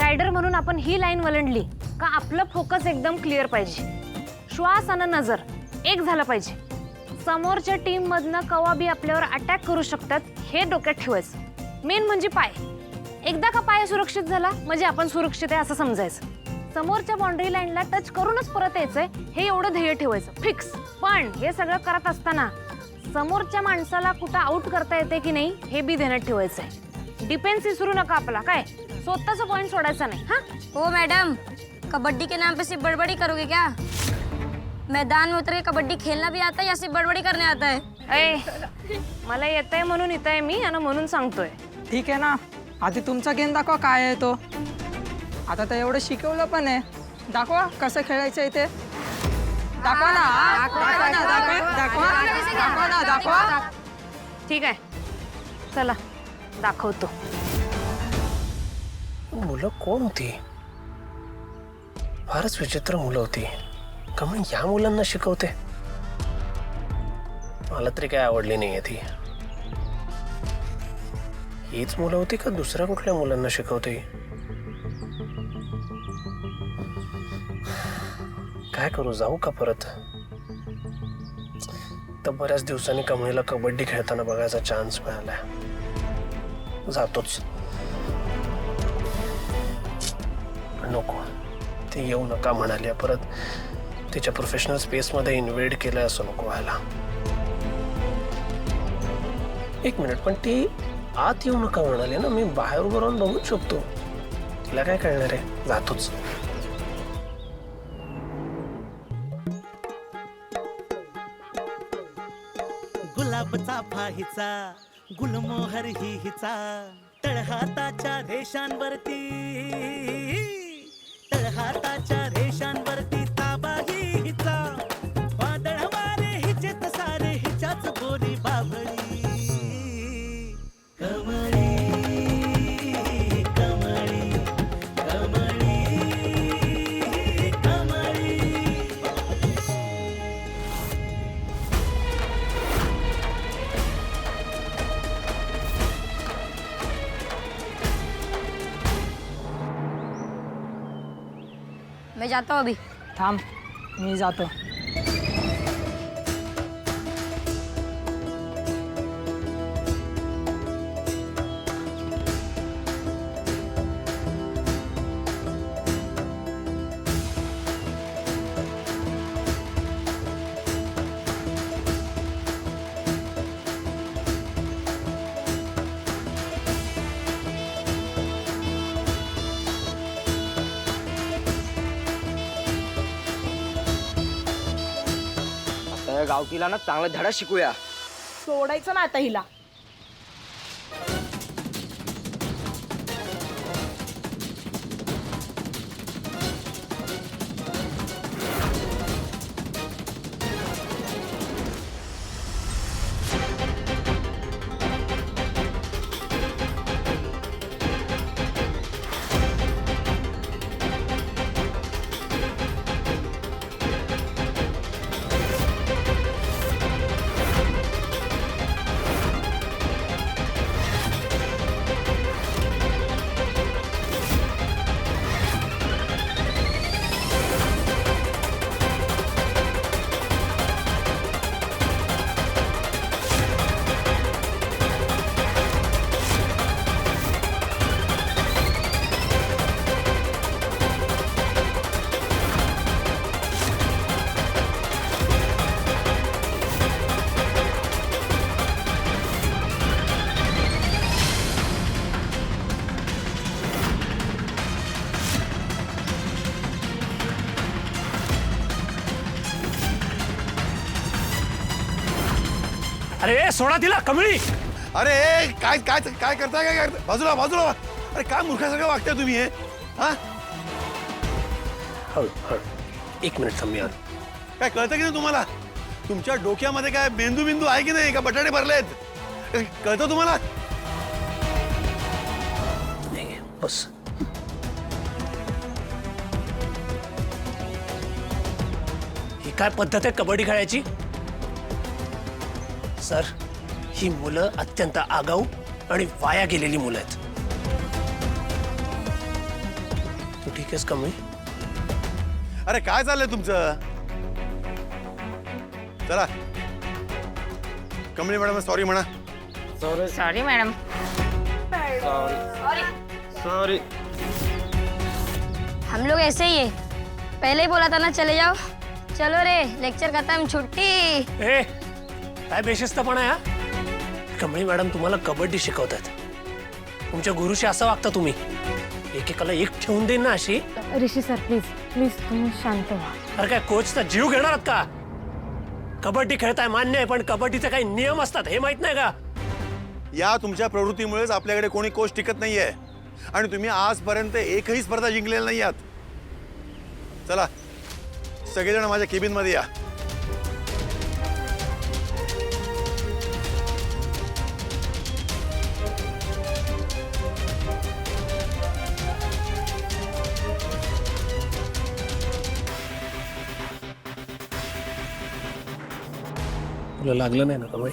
Rider म्हणून आपण ही line वलंडली का आपलं फोकस एकदम क्लिअर पाहिजे, श्वास आणि नजर एक झालं पाहिजे. समोरच्या टीम मधनं कवा बी आपल्यावर अटॅक करू शकतात हे डोक्यात ठेवायचं. मेन म्हणजे पाय. एकदा का पाय सुरक्षित झाला म्हणजे आपण सुरक्षित आहे असं समजायचं. समोरच्या बाउंड्री लाईनला टच करूनच परत यायचंय हे एवढं ध्येय ठेवायचं फिक्स. पण हे सगळं करत असताना समोरच्या माणसाला कुठं आउट करता येते की नाही हे बी ध्यानात ठेवायचंय. डिफेन्स विसरू नका आपला, काय स्वतःचा पॉइंट सोडायचा नाही. हा ओ मैडम, कबड्डी के नाम पे सिर्फ बड़बड़ी करोगे क्या? मैदान में उतर के कबड्डी खेलना भी आता है या सिर्फ बड़बड़ी करने आता है? मला येतंय म्हणून इथं आहे मी आणि म्हणून सांगतोय. ठीक आहे ना, आधी तुमचा गेम दाखवा काय आहे तो. आता तर एवढं शिकवलं पण आहे, दाखवा कसं खेळायचं आहे ते. दाखवा ना, दाखवा ना, दाखवा दाखवा ना, दाखवा. ठीक आहे, चला दाखवतो. मुलं कोण होती? फारच विचित्र मुलं होती. का म्हणून या मुलांना शिकवते? मला तरी काय आवडली नाहीये ती. हीच मुलं होती का दुसऱ्या कुठल्या मुलांना शिकवते? काय करू, जाऊ का परत? तर बऱ्याच दिवसांनी कमळीला कबड्डी खेळताना बघायचा चान्स मिळालाय. जातोच. नको, ती येऊ नका म्हणाली, परत तिच्या प्रोफेशनल स्पेस मध्ये इन्व्हेड केलंय असं नको व्हायला. एक मिनिट, पण ती आत येऊ नका म्हणाली ना, मी बाहेर उभं राहून बघूच शकतो. तिला काय कळणार आहे? जातोच. गुलाबचा फाहीचा गुलमोहर ही हिचा, तळहाताच्या रेषांवरती, तळहाताच्या रेषांवरती ताबा ही हिचा, वादळ वारे हिचेत सारे हिच्याच बोली बाभळी. कमळी कमळी कमळी कमळी. मैं जाता हूँ अभी. थांब, मी जातो. गावकीला ना चांगला धडा शिकूया. सोडायचं ना आता हिला. अरे सोडा तिला, कमळी. अरे काय काय काय करताय, काय करताय? बाजूला बाजूला. अरे काय मूर्खासारखं वागताय तुम्ही हे? हा, एक मिनिट थांब यार. काय कळतं की नाही तुम्हाला? तुमच्या डोक्यामध्ये काय मेंदू बिंदू आहे की नाही, का बटाटे भरलेत? कळतं तुम्हाला? नाही, बस. ही काय पद्धत आहे कबड्डी खेळायची? सर, ही मुलं अत्यंत आगाऊ आणि वाया गेलेली मुलं आहेत. आहेस कमळी? अरे काय चाललंय तुमचं? चला कमळी मॅडम सॉरी म्हणा. Sorry madam. सॉरी. हम लोग ऐसे ही है. पहले ही बोला था ना चले जाओ. चलो रे लेक्चर खत्म छुट्टी. ए काय बेशिस्तपणा आहे हा? कमळी मॅडम तुम्हाला कबड्डी शिकवतात. तुमच्या गुरुशी असं वागता तुम्ही? एकेकाला एक ठेवून देईन ना अशी. ऋषी सर प्लीज प्लीज तुम्ही शांत व्हा. अरे काय कोचचा जीव घेणार आहात का? कबड्डी खेळताय मान्य आहे, पण कबड्डीचे काही नियम असतात हे माहित नाही का? या तुमच्या प्रवृत्तीमुळेच आपल्याकडे कोणी कोच टिकत नाहीये आणि तुम्ही आजपर्यंत एकही स्पर्धा जिंकलेल्या नाही आहात. चला सगळेजण माझ्या केबिन मध्ये या. तुला लागलं नाही ना कमळी?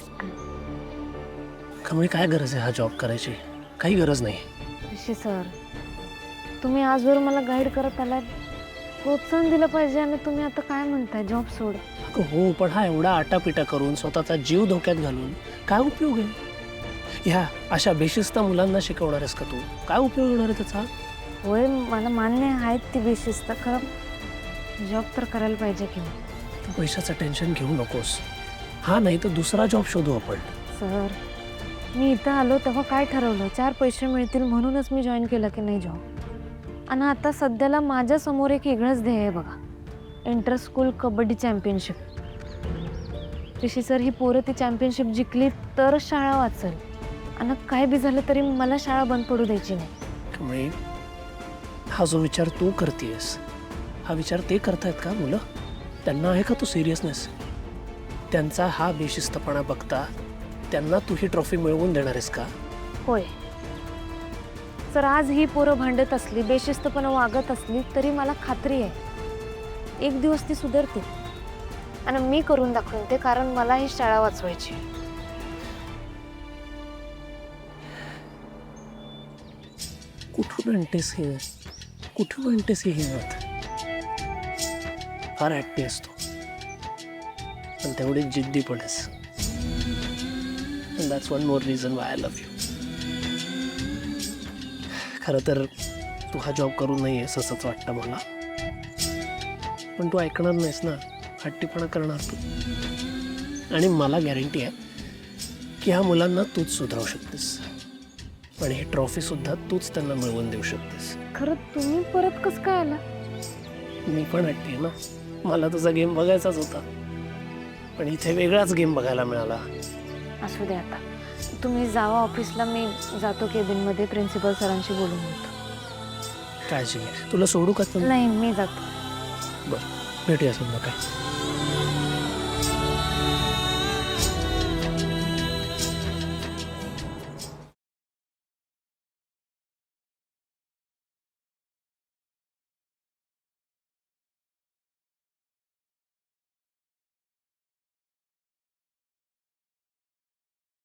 कमळी काय गरज आहे हा जॉब करायची? काही गरज नाही. ऋषी सर तुम्ही आजवर मला गाईड करत आलात, प्रोत्साहन दिलं पाहिजे आणि तुम्ही आता काय म्हणताय जॉब सोड? अगं हो, पण हा एवढा आटापिटा करून स्वतःचा जीव धोक्यात घालून काय उपयोग आहे? ह्या अशा बेशिस्त मुलांना शिकवणार आहेस का तू? काय उपयोग होणार आहे त्याचा? होय मला मान्य आहेत ती बेशिस्त, खरं जॉब तर करायला पाहिजे की नाही? तू पैशाचं टेन्शन घेऊ नकोस. हा नाही तर दुसरा जॉब शोधू आपण. सर मी इथं आलो तेव्हा काय ठरवलं? 4 पैसे मिळतील म्हणूनच मी जॉईन केलं की नाही जॉब. आणि आता सध्याला माझ्या समोर एक वेगळंच ध्येय आहे बघा, इंटर स्कूल कबड्डी चॅम्पियनशिप. ऋषी सर ही पोरं ती चॅम्पियनशिप जिंकली तरच शाळा वाचेल, आणि काय बी झालं तरी मला शाळा बंद पडू द्यायची नाही. कमळी हा जो विचार तू करतेस हा विचार ते करतायत का मुलं? त्यांना आहे का तू सिरियसनेस? त्यांचा हा बेशिस्तपणा बघता त्यांना तू ही ट्रॉफी मिळवून देणार आहेस का? होय सर, आज ही पोरं भांडत असली, बेशिस्तपणे वागत असली तरी मला खात्री आहे एक दिवस ती सुधारतील आणि मी करून दाखवेन ते, कारण मला ही शाळा वाचवायची. कुठून आणतेस हे? कुठून आणतेस ही हिंमत? फार ऍक्टिव्ह असतो पण तेवढी जिद्दी पण आहेस. That's one more reason why I love you. खरं तर तू हा जॉब करू नये असंच वाटतं मला, पण तू ऐकणार नाहीस ना. हट्टीपणा करणार तू, आणि मला गॅरंटी आहे की ह्या मुलांना तूच सुधारू शकतेस आणि ही ट्रॉफी सुद्धा तूच त्यांना मिळवून देऊ शकतेस. खरं तुम्ही परत कसं काय आला? मी पण हट्टी आहे ना. मला तुझा गेम बघायचाच होता, पण इथे वेगळाच गेम बघायला मिळाला. असू दे आता, तुम्ही जावा ऑफिसला, मी जातो केबिनमध्ये प्रिन्सिपल सरांशी बोलून येतो. काळजी घे. तुला सोडू का? नाही मी जातो. बरं भेटूया संध्याकाळी.